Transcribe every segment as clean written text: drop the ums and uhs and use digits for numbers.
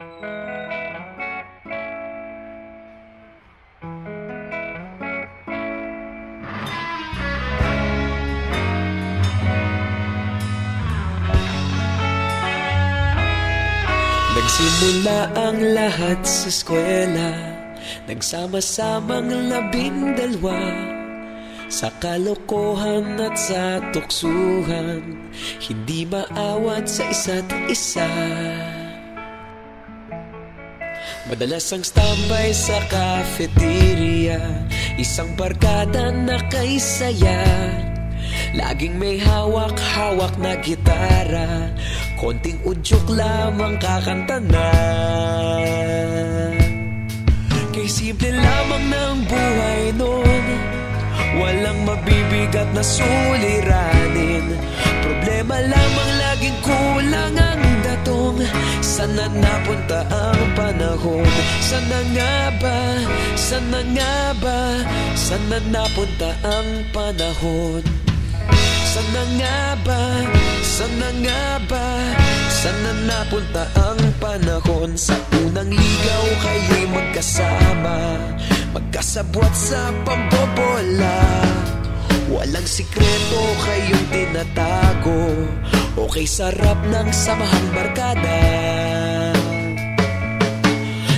Nagsimula ang lahat sa eskwela, nagsama-samang 12 sa kalokohan at sa tuksuhan, hindi maawat sa isa't isa. Madalas ang standby sa cafeteria, isang barkada na kay saya. Laging may hawak-hawak na gitara, konting udyok lamang kakanta na. Kay simple lamang ng buhay nun, walang mabibigat na suliranin. Problema lamang laging kulang ang datong. Sana napunta ang panahon? Sana nga ba? Sana nga ba? Sana napunta ang panahon? Sana nga ba? Sana nga ba? Sana napunta ang panahon? Sa unang ligaw kayo'y magkasama, magkasabwat sa pambobola. Walang sikreto kayong tinatago, okay sarap ng samahang barkada.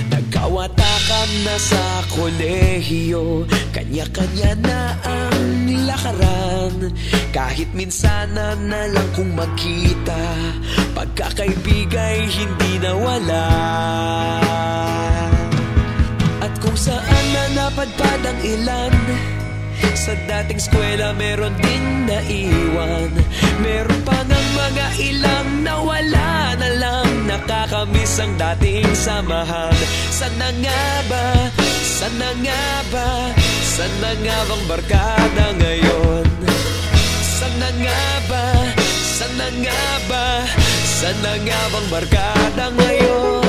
Nagkawatakan na sa kolehiyo, kanya-kanya na ang lakaran. Kahit minsana na lang kung magkita, pagkakaibigay hindi nawala. At kung saan na napadpad ang ilan, sa dating eskwela meron din naiwan. Meron pa ng mga ilang nawala na lang, nakakamiss ang dating samahan. Sana nga ba? Sana nga ba? Sana nga bang barkada ngayon? Sana nga ba? Sana nga ba? Sana nga bang barkada ngayon?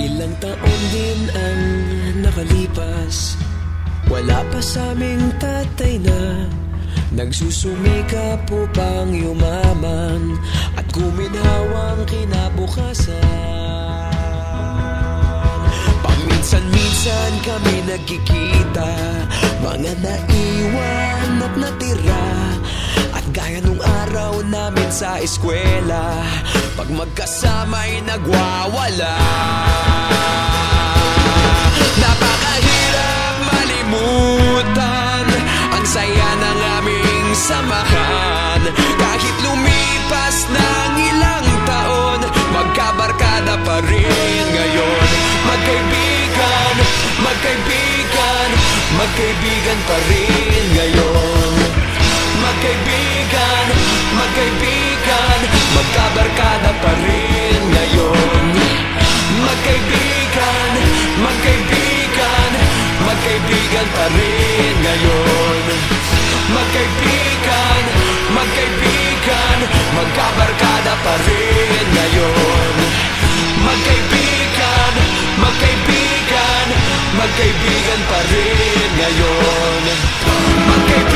Ilang taon din ang nakalipas, wala pa sa aming tatay na nagsusumikap upang yumaman at guminhawang kinabukasan. Paminsan-minsan kami nagkikita, mga naiwan at natira. At gaya nung araw namin sa eskwela, pag magkasama'y nagwawala. Napakahirap malimutan ang saya ng aming samahan. Kahit lumipas ng ilang taon, magkabarkada pa rin ngayon. Magkaibigan, magkaibigan, magkaibigan pa rin ngayon. Magkaibigan, magkaibigan, magkabarkada pa rin ngayon. Magkaibigan, magkaibigan, magkaibigan pa rin ngayon. Magkaibigan, magkaibigan, magkabarkada pa rin ngayon. Magkaibigan, magkaibigan, magkaibigan pa rin ngayon. Magkaibigan,